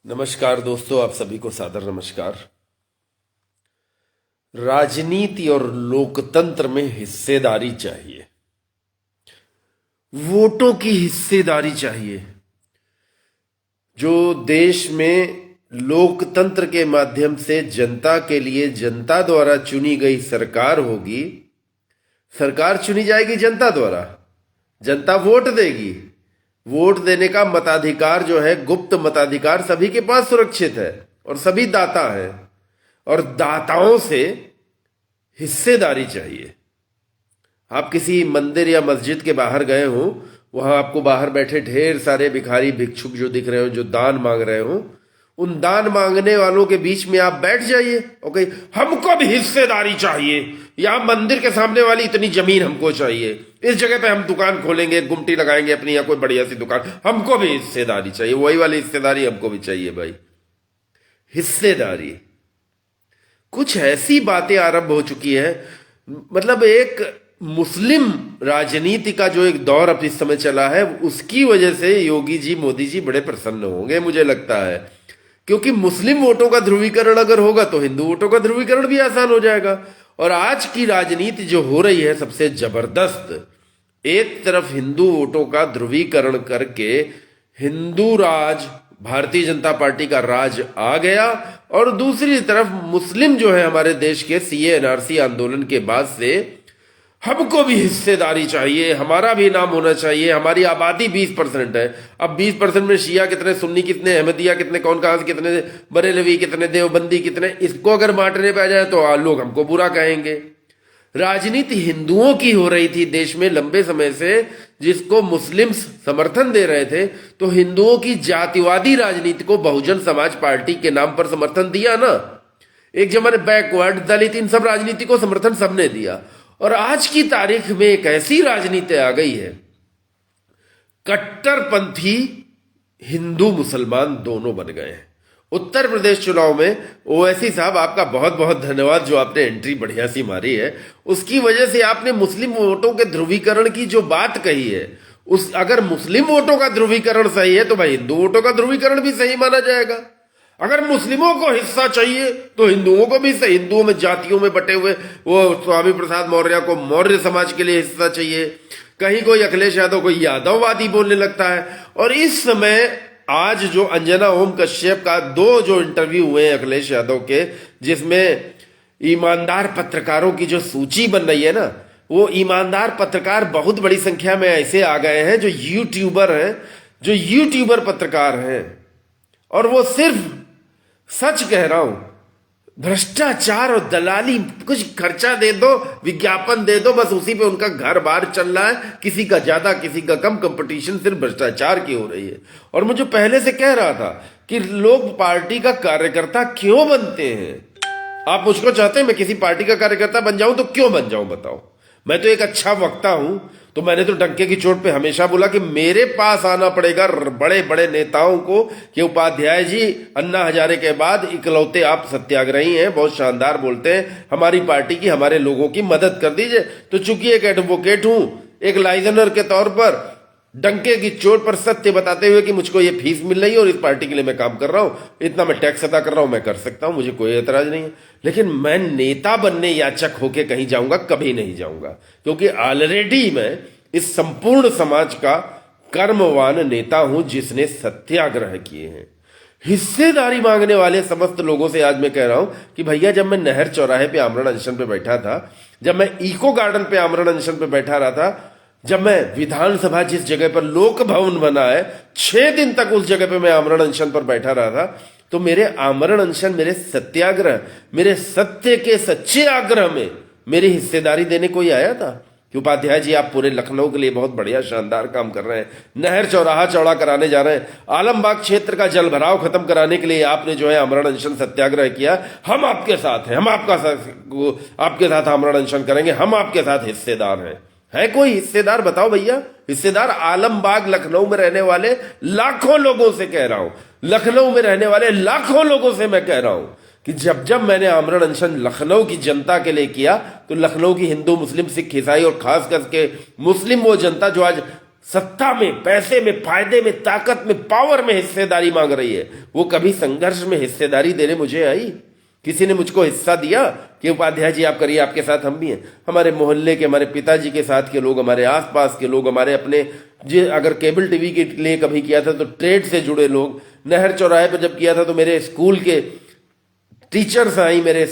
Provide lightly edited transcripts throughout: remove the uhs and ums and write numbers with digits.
नमस्कार दोस्तों, आप सभी को सादर नमस्कार। राजनीति और लोकतंत्र में हिस्सेदारी चाहिए, वोटों की हिस्सेदारी चाहिए। जो देश में लोकतंत्र के माध्यम से जनता के लिए जनता द्वारा चुनी गई सरकार होगी, सरकार चुनी जाएगी जनता द्वारा, जनता वोट देगी। वोट देने का मताधिकार जो है, गुप्त मताधिकार सभी के पास सुरक्षित है और सभी दाता है, और दाताओं से हिस्सेदारी चाहिए। आप किसी मंदिर या मस्जिद के बाहर गए हो, वहां आपको बाहर बैठे ढेर सारे भिखारी भिक्षुक जो दिख रहे हो, जो दान मांग रहे हो, उन दान मांगने वालों के बीच में आप बैठ जाइए और कहिए हमको भी हिस्सेदारी चाहिए। यहां मंदिर के सामने वाली इतनी जमीन हमको चाहिए, इस जगह पे हम दुकान खोलेंगे, गुमटी लगाएंगे अपनी, या कोई बढ़िया सी दुकान, हमको भी हिस्सेदारी चाहिए। वही वाली हिस्सेदारी हमको भी चाहिए भाई। हिस्सेदारी, कुछ ऐसी बातें आरंभ हो चुकी है, मतलब एक मुस्लिम राजनीति का जो एक दौर अब इस समय चला है, उसकी वजह से योगी जी, मोदी जी बड़े प्रसन्न होंगे मुझे लगता है। क्योंकि मुस्लिम वोटों का ध्रुवीकरण अगर होगा तो हिंदू वोटों का ध्रुवीकरण भी आसान हो जाएगा। और आज की राजनीति जो हो रही है सबसे जबरदस्त, एक तरफ हिंदू वोटों का ध्रुवीकरण करके हिंदू राज, भारतीय जनता पार्टी का राज आ गया, और दूसरी तरफ मुस्लिम जो है हमारे देश के सीए एनआरसी आंदोलन के बाद से हमको भी हिस्सेदारी चाहिए, हमारा भी नाम होना चाहिए। हमारी आबादी 20% है, अब 20% में शिया कितने, सुन्नी कितने, अहमदिया कितने, कौन कहां से कितने, बरेलवी कितने, देवबंदी कितने, इसको अगर बांटने पे आ जाए तो लोग हमको बुरा कहेंगे। राजनीति हिंदुओं की हो रही थी देश में लंबे समय से, जिसको मुस्लिम समर्थन दे रहे थे, तो हिंदुओं की जातिवादी राजनीति को बहुजन समाज पार्टी के नाम पर समर्थन दिया ना। एक जमाने बैकवर्ड, दलित, इन सब राजनीति को समर्थन सबने दिया। और आज की तारीख में एक ऐसी राजनीति आ गई है, कट्टरपंथी हिंदू मुसलमान दोनों बन गए हैं। उत्तर प्रदेश चुनाव में ओवैसी साहब, आपका बहुत बहुत धन्यवाद, जो आपने एंट्री बढ़िया सी मारी है। उसकी वजह से आपने मुस्लिम वोटों के ध्रुवीकरण की जो बात कही है, उस अगर मुस्लिम वोटों का ध्रुवीकरण सही है तो भाई हिंदू वोटों का ध्रुवीकरण भी सही माना जाएगा। अगर मुस्लिमों को हिस्सा चाहिए तो हिंदुओं को भी सही, हिंदुओं में जातियों में बटे हुए वो स्वामी प्रसाद मौर्य को मौर्य समाज के लिए हिस्सा चाहिए, कहीं कोई अखिलेश यादव को यादववादी बोलने लगता है। और इस समय आज जो अंजना ओम कश्यप का 2 जो इंटरव्यू हुए हैं अखिलेश यादव के, जिसमें ईमानदार पत्रकारों की जो सूची बन रही है ना, वो ईमानदार पत्रकार बहुत बड़ी संख्या में ऐसे आ गए हैं जो यूट्यूबर हैं, जो यूट्यूबर पत्रकार हैं, और वो सिर्फ, सच कह रहा हूं, भ्रष्टाचार और दलाली, कुछ खर्चा दे दो, विज्ञापन दे दो, बस उसी पे उनका घर बार चल रहा है, किसी का ज्यादा किसी का कम, कंपटीशन सिर्फ भ्रष्टाचार की हो रही है। और मुझे पहले से कह रहा था कि लोग पार्टी का कार्यकर्ता क्यों बनते हैं। आप मुझको चाहते हैं मैं किसी पार्टी का कार्यकर्ता बन जाऊं तो क्यों बन जाऊं बताओ। मैं तो एक अच्छा वक्ता हूं, तो मैंने तो डंके की चोट पे हमेशा बोला कि मेरे पास आना पड़ेगा बड़े बड़े नेताओं को कि उपाध्याय जी, अन्ना हजारे के बाद इकलौते आप सत्याग्रही हैं, बहुत शानदार बोलते हैं, हमारी पार्टी की, हमारे लोगों की मदद कर दीजिए। तो चूंकि एक एडवोकेट हूं, एक लाइजनर के तौर पर डंके की चोट पर सत्य बताते हुए कि मुझको ये फीस मिल रही है और इस पार्टी के लिए मैं काम कर रहा हूं, इतना मैं टैक्स अदा कर रहा हूं, मैं कर सकता हूं, मुझे कोई एतराज नहीं है। लेकिन मैं नेता बनने याचक होके कहीं जाऊंगा, कभी नहीं जाऊंगा, क्योंकि ऑलरेडी मैं इस संपूर्ण समाज का कर्मवान नेता हूं जिसने सत्याग्रह किए हैं। हिस्सेदारी मांगने वाले समस्त लोगों से आज मैं कह रहा हूं कि भैया, जब मैं नहर चौराहे पे आमरण अनशन पे बैठा था, जब मैं इको गार्डन पे आमरण अनशन पे बैठा रहा था, जब मैं विधानसभा जिस जगह पर लोक भवन बना है, 6 दिन तक उस जगह पे मैं आमरण अनशन पर बैठा रहा था, तो मेरे आमरण अनशन, मेरे सत्याग्रह, मेरे सत्य के सच्चे आग्रह में मेरी हिस्सेदारी देने कोई आया था कि उपाध्याय जी आप पूरे लखनऊ के लिए बहुत बढ़िया शानदार काम कर रहे हैं, नहर चौराहा चौड़ा कराने जा रहे हैं, आलमबाग क्षेत्र का जल भराव खत्म कराने के लिए आपने जो है आमरण अनशन सत्याग्रह किया, हम आपके साथ हैं, हम आपके साथ आमरण अनशन करेंगे, हम आपके साथ हिस्सेदार हैं। है कोई हिस्सेदार बताओ भैया। हिस्सेदार आलमबाग लखनऊ में रहने वाले लाखों लोगों से कह रहा हूं, लखनऊ में रहने वाले लाखों लोगों से मैं कह रहा हूं कि जब मैंने आमरण अनशन लखनऊ की जनता के लिए किया, तो लखनऊ की हिंदू, मुस्लिम, सिख, ईसाई और खास करके मुस्लिम वो जनता जो आज सत्ता में, पैसे में, फायदे में, ताकत में, पावर में हिस्सेदारी मांग रही है, वो कभी संघर्ष में हिस्सेदारी देने मुझे आई? किसी ने मुझको हिस्सा दिया कि उपाध्याय जी आप करिए, आपके साथ हम भी हैं? हमारे मोहल्ले के, हमारे पिताजी के साथ के लोग, हमारे आसपास के लोग, हमारे अपने, अगर केबल टीवी के लिए कभी किया था तो ट्रेड से जुड़े लोग, नहर चौराहे पर जब किया था तो मेरे स्कूल के टीचर्स आई, मेरे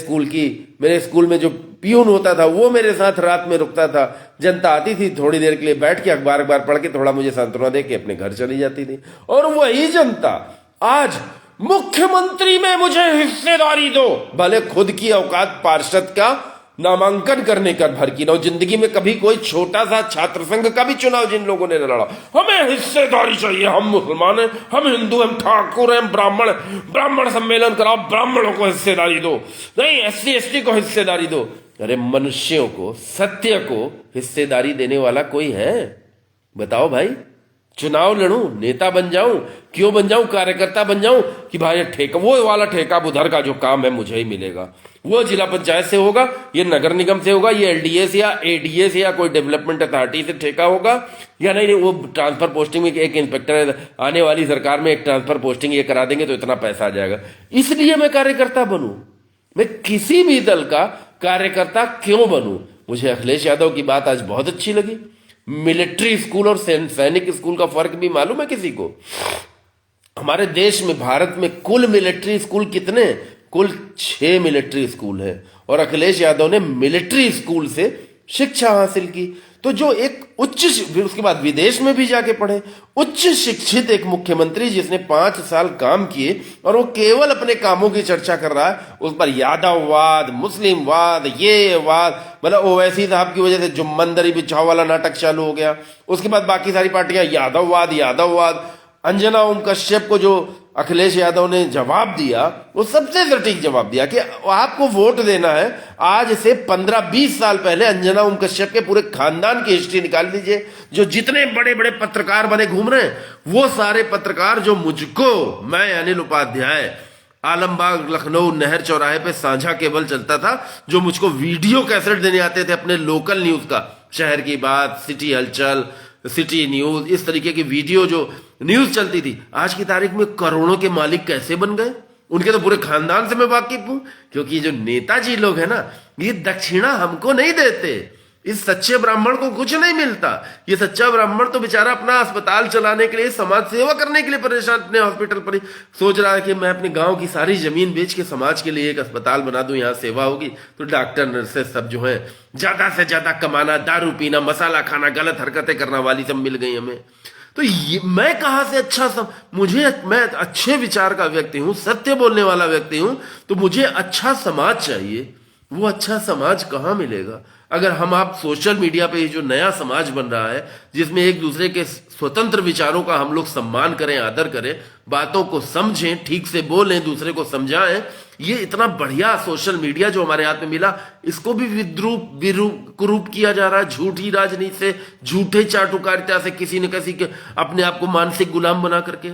स्कूल में जो पियून होता था वो मेरे साथ रात में रुकता था, जनता आती थी थोड़ी देर के लिए, बैठ के अखबार पढ़ के थोड़ा मुझे सांत्वना दे के अपने घर चली जाती थी। और वही जनता आज मुख्यमंत्री में मुझे हिस्सेदारी दो, भले खुद की औकात पार्षद का नामांकन करने का भर की ना हो, जिंदगी में कभी कोई छोटा सा छात्र संघ का भी चुनाव जिन लोगों ने लड़ा, हमें हिस्सेदारी चाहिए, हम मुसलमान हैं, हम हिंदू हैं, ठाकुर हैं, ब्राह्मण सम्मेलन कराओ, ब्राह्मणों को हिस्सेदारी दो, नहीं SC ST को हिस्सेदारी दो। अरे मनुष्यों को, सत्य को हिस्सेदारी देने वाला कोई है? बताओ भाई। चुनाव लड़ूं, नेता बन जाऊं, क्यों बन जाऊं? कार्यकर्ता बन जाऊं कि भाई ठेका, वो वाला ठेका उधर का जो काम है मुझे ही मिलेगा, वो जिला पंचायत से होगा, ये नगर निगम से होगा, ये LDA से या ADA से या कोई डेवलपमेंट अथॉरिटी से ठेका होगा, या नहीं वो ट्रांसफर पोस्टिंग में एक इंस्पेक्टर आने वाली सरकार में एक ट्रांसफर पोस्टिंग ये करा देंगे तो इतना पैसा आ जाएगा, इसलिए मैं कार्यकर्ता बनूं? मैं किसी भी दल का कार्यकर्ता क्यों बनूं? मुझे अखिलेश यादव की बात आज बहुत अच्छी लगी। मिलिट्री स्कूल और सैनिक स्कूल का फर्क भी मालूम है किसी को? हमारे देश में, भारत में कुल मिलिट्री स्कूल कितने? कुल 6 मिलिट्री स्कूल है, और अखिलेश यादव ने मिलिट्री स्कूल से शिक्षा हासिल की। तो जो एक उसके बाद विदेश में भी जाके पढ़े, उच्च शिक्षित एक मुख्यमंत्री जिसने 5 साल काम किए और वो केवल अपने कामों की चर्चा कर रहा है, उस पर यादववाद, मुस्लिमवाद, ये वाद, मतलब ओवैसी साहब की वजह से जुम्मनदरी बिछाव वाला नाटक चालू हो गया। उसके बाद बाकी सारी पार्टियां यादववाद। अंजना ओम कश्यप को जो अखिलेश यादव ने जवाब दिया, वो सबसे सटीक जवाब दिया कि आपको वोट देना है, आज से 15-20 साल पहले अंजना ओम कश्यप के पूरे खानदान की हिस्ट्री निकाल लीजिए, जो जितने बड़े बड़े पत्रकार बने घूम रहे हैं, वो सारे पत्रकार जो मुझको, मैं अनिल उपाध्याय, आलमबाग लखनऊ नहर चौराहे पे साझा केबल चलता था, जो मुझको वीडियो कैसेट देने आते थे अपने लोकल न्यूज का, शहर की बात, सिटी हलचल, सिटी न्यूज, इस तरीके की वीडियो जो न्यूज चलती थी, आज की तारीख में करोड़ों के मालिक कैसे बन गए? उनके तो पूरे खानदान से मैं वाकिफ हूं, क्योंकि जो नेताजी लोग हैं ना, ये दक्षिणा हमको नहीं देते, इस सच्चे ब्राह्मण को कुछ नहीं मिलता। ये सच्चा ब्राह्मण तो बेचारा अपना अस्पताल चलाने के लिए, समाज सेवा करने के लिए परेशान, अपने हॉस्पिटल पर ही सोच रहा है कि मैं अपने गांव की सारी जमीन बेच के समाज के लिए एक अस्पताल बना दूं, यहाँ सेवा होगी, तो डॉक्टर नर्सेस सब जो है ज्यादा से ज्यादा कमाना, दारू पीना, मसाला खाना, गलत हरकतें करना वाली सब मिल गई हमें। तो ये मैं कहां से मैं अच्छे विचार का व्यक्ति हूं, सत्य बोलने वाला व्यक्ति हूं, तो मुझे अच्छा समाज चाहिए। वो अच्छा समाज कहां मिलेगा अगर हम आप सोशल मीडिया पे जो नया समाज बन रहा है, जिसमें एक दूसरे के स्वतंत्र विचारों का हम लोग सम्मान करें, आदर करें, बातों को समझें, ठीक से बोलें, दूसरे को समझाएं, ये इतना बढ़िया सोशल मीडिया जो हमारे हाथ में मिला, इसको भी कुरूप किया जा रहा है, झूठी राजनीति से, झूठे चाटुकारिता से, किसी न किसी के अपने आप को मानसिक गुलाम बना करके।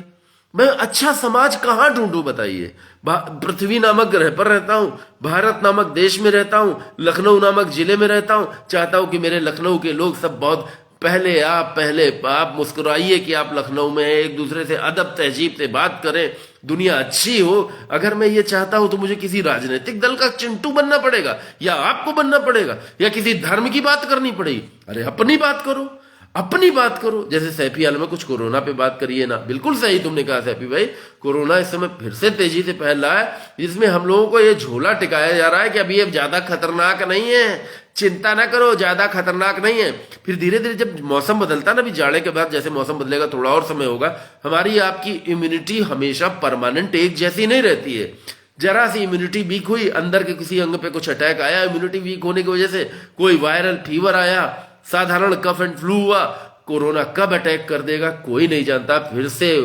मैं अच्छा समाज कहां ढूंढूं बताइए? पृथ्वी नामक ग्रह पर रहता हूं, भारत नामक देश में रहता हूं, लखनऊ नामक जिले में रहता हूं, चाहता हूं कि मेरे लखनऊ के लोग सब बहुत पहले आप मुस्कुराइए कि आप लखनऊ में हैं, एक दूसरे से अदब तहजीब से बात करें, दुनिया अच्छी हो। अगर मैं ये चाहता हूं तो मुझे किसी राजनीतिक दल का चिंटू बनना पड़ेगा, या आपको बनना पड़ेगा, या किसी धर्म की बात करनी पड़ेगी? अरे अपनी बात करो, अपनी बात करो। जैसे सैफी आलम में कुछ कोरोना पे बात करिए ना, बिल्कुल सही तुमने कहा सैफी भाई, कोरोना इस समय फिर से तेजी से फैल रहा है, जिसमें हम लोगों को ये झोला टिकाया जा रहा है कि अभी ये ज्यादा खतरनाक नहीं है, चिंता ना करो, ज्यादा खतरनाक नहीं है। फिर धीरे धीरे जब मौसम बदलता ना, अभी जाड़े के बाद जैसे मौसम बदलेगा, थोड़ा और समय होगा, हमारी आपकी इम्यूनिटी हमेशा परमानेंट एक जैसी नहीं रहती है। जरा सी इम्यूनिटी वीक हुई, अंदर के किसी अंग पे कुछ अटैक आया, इम्यूनिटी वीक होने की वजह से कोई वायरल फीवर आया, साधारण कफ एंड फ्लू हुआ, कोरोना कब अटैक कर देगा कोई नहीं जानता। फिर से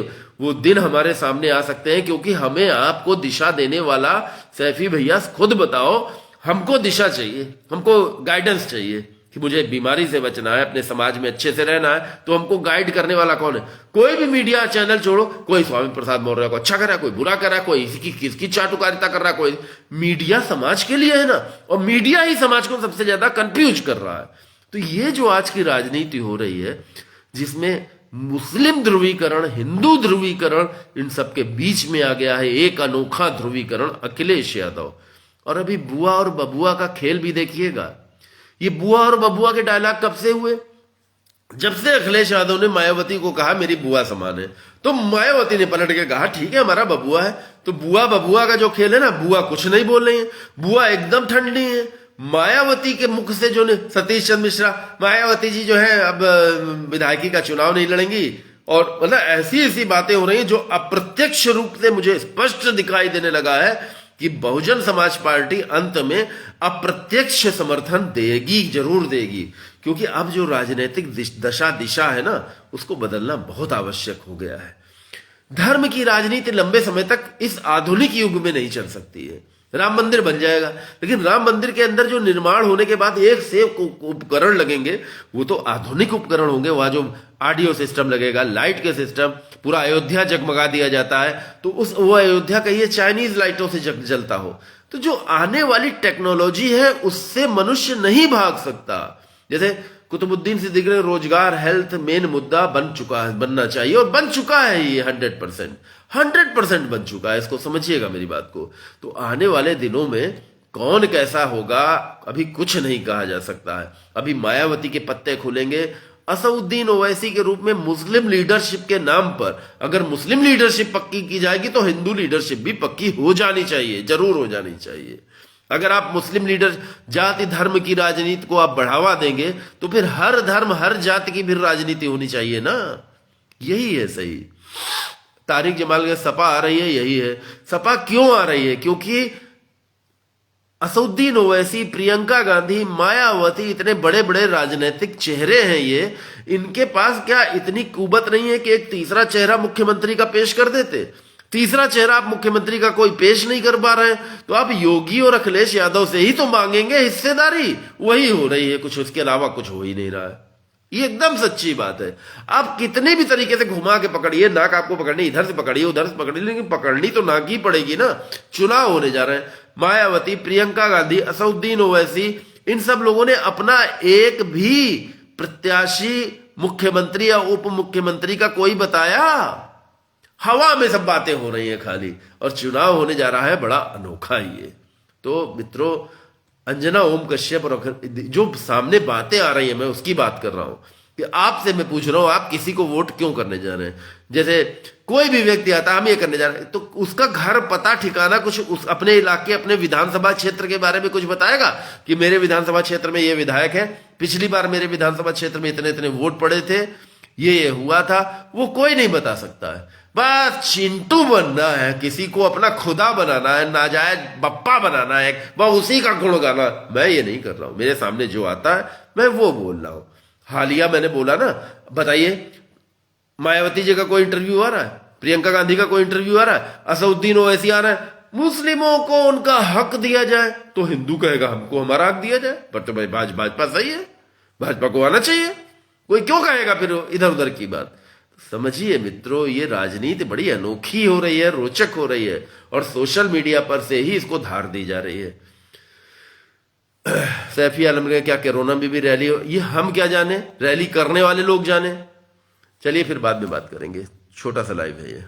वो दिन हमारे सामने आ सकते हैं, क्योंकि हमें आपको दिशा देने वाला सैफी भैया खुद बताओ, हमको दिशा चाहिए, हमको गाइडेंस चाहिए कि मुझे बीमारी से बचना है, अपने समाज में अच्छे से रहना है, तो हमको गाइड करने वाला कौन है? कोई भी मीडिया चैनल छोड़ो, कोई स्वामी प्रसाद मौर्य को अच्छा कर रहा है, कोई बुरा कर रहा है, कोई किसकी चाटुकारिता कर रहा है, कोई। मीडिया समाज के लिए है ना, और मीडिया ही समाज को सबसे ज्यादा कंफ्यूज कर रहा है। तो ये जो आज की राजनीति हो रही है, जिसमें मुस्लिम ध्रुवीकरण, हिंदू ध्रुवीकरण, इन सबके बीच में आ गया है एक अनोखा ध्रुवीकरण, अखिलेश यादव। और अभी बुआ और बबुआ का खेल भी देखिएगा। ये बुआ और बबुआ के डायलॉग कब से हुए? जब से अखिलेश यादव ने मायावती को कहा मेरी बुआ समान है, तो मायावती ने पलट के कहा ठीक है हमारा बबुआ है। तो बुआ बबुआ का जो खेल है ना, बुआ कुछ नहीं बोल रही है, बुआ एकदम ठंडी है। मायावती के मुख से जो सतीश चंद्र मिश्रा, मायावती जी जो है अब विधायकी का चुनाव नहीं लड़ेंगी, और मतलब ऐसी ऐसी बातें हो रही हैं जो अप्रत्यक्ष रूप से मुझे स्पष्ट दिखाई देने लगा है कि बहुजन समाज पार्टी अंत में अप्रत्यक्ष समर्थन देगी, जरूर देगी। क्योंकि अब जो राजनीतिक दशा दिशा है ना, उसको बदलना बहुत आवश्यक हो गया है। धर्म की राजनीति लंबे समय तक इस आधुनिक युग में नहीं चल सकती है। राम मंदिर बन जाएगा, लेकिन राम मंदिर के अंदर जो निर्माण होने के बाद एक से उपकरण लगेंगे, वो तो आधुनिक उपकरण होंगे। वहां जो ऑडियो सिस्टम लगेगा, लाइट के सिस्टम, पूरा अयोध्या जगमगा दिया जाता है, तो वो अयोध्या कहिए चाइनीज लाइटों से जलता हो। तो जो आने वाली टेक्नोलॉजी है उससे मनुष्य नहीं भाग सकता। जैसे कुतुबुद्दीन सिद्दीकी ने रोजगार, हेल्थ मेन मुद्दा बनना चाहिए, और बन चुका है ये 100% बन चुका है। इसको समझिएगा मेरी बात को। तो आने वाले दिनों में कौन कैसा होगा अभी कुछ नहीं कहा जा सकता है। अभी मायावती के पत्ते खुलेंगे। असदुद्दीन ओवैसी के रूप में मुस्लिम लीडरशिप के नाम पर अगर मुस्लिम लीडरशिप पक्की की जाएगी तो हिंदू लीडरशिप भी पक्की हो जानी चाहिए, जरूर हो जानी चाहिए। अगर आप मुस्लिम लीडर जाति धर्म की राजनीति को आप बढ़ावा देंगे तो फिर हर धर्म हर जाति की भी राजनीति होनी चाहिए ना। यही है सही। तारिक जमाल के सपा आ रही है, यही है। सपा क्यों आ रही है? क्योंकि असदुद्दीन ओवैसी, प्रियंका गांधी, मायावती, इतने बड़े बड़े राजनीतिक चेहरे हैं ये, इनके पास क्या इतनी कुवत नहीं है कि एक तीसरा चेहरा मुख्यमंत्री का पेश कर देते? तीसरा चेहरा आप मुख्यमंत्री का कोई पेश नहीं कर पा रहे हैं, तो आप योगी और अखिलेश यादव से ही तो मांगेंगे हिस्सेदारी। वही हो रही है, कुछ उसके अलावा कुछ हो ही नहीं रहा है। ये एकदम सच्ची बात है। आप कितने भी तरीके से घुमा के पकड़िए, नाक आपको पकड़नी इधर से पकड़िए उधर से पकड़िए, लेकिन पकड़नी तो नाक ही पड़ेगी ना। चुनाव होने जा रहे हैं। मायावती, प्रियंका गांधी, असदुद्दीन ओवैसी, इन सब लोगों ने अपना एक भी प्रत्याशी मुख्यमंत्री या उप मुख्यमंत्री का कोई बताया? हवा में सब बातें हो रही हैं खाली, और चुनाव होने जा रहा है बड़ा अनोखा ये। तो मित्रों, अंजना ओम कश्यप और जो सामने बातें आ रही हैं, मैं उसकी बात कर रहा हूं कि आपसे मैं पूछ रहा हूं, आप किसी को वोट क्यों करने जा रहे हैं? जैसे कोई भी व्यक्ति आता हम ये करने जा रहे हैं, तो उसका घर पता ठिकाना कुछ उस अपने इलाके, अपने विधानसभा क्षेत्र के बारे में कुछ बताएगा कि मेरे विधानसभा क्षेत्र में ये विधायक है, पिछली बार मेरे विधानसभा क्षेत्र में इतने इतने वोट पड़े थे, ये हुआ था। वो कोई नहीं बता सकता है। बस चिंटू बनना है, किसी को अपना खुदा बनाना है, नाजायज बप्पा बनाना है, बस उसी का गुण गाना। मैं ये नहीं कर रहा हूं। मेरे सामने जो आता है मैं वो बोल रहा हूं। हालिया मैंने बोला ना, बताइए मायावती जी का कोई इंटरव्यू आ रहा है, प्रियंका गांधी का कोई इंटरव्यू आ रहा है, असदुद्दीन ओवैसी आ रहा है। मुस्लिमों को उनका हक दिया जाए तो हिंदू कहेगा हमको हमारा हक दिया जाए। पर तो भाई भाजपा सही है, भाजपा को आना चाहिए। कोई क्यों कहेगा फिर इधर उधर की बात? समझिए मित्रों, ये राजनीति बड़ी अनोखी हो रही है, रोचक हो रही है, और सोशल मीडिया पर से ही इसको धार दी जा रही है। सैफी आलम ने क्या कोरोना में भी रैली, ये हम क्या जाने, रैली करने वाले लोग जाने। चलिए फिर बाद में बात करेंगे, छोटा सा लाइव है ये।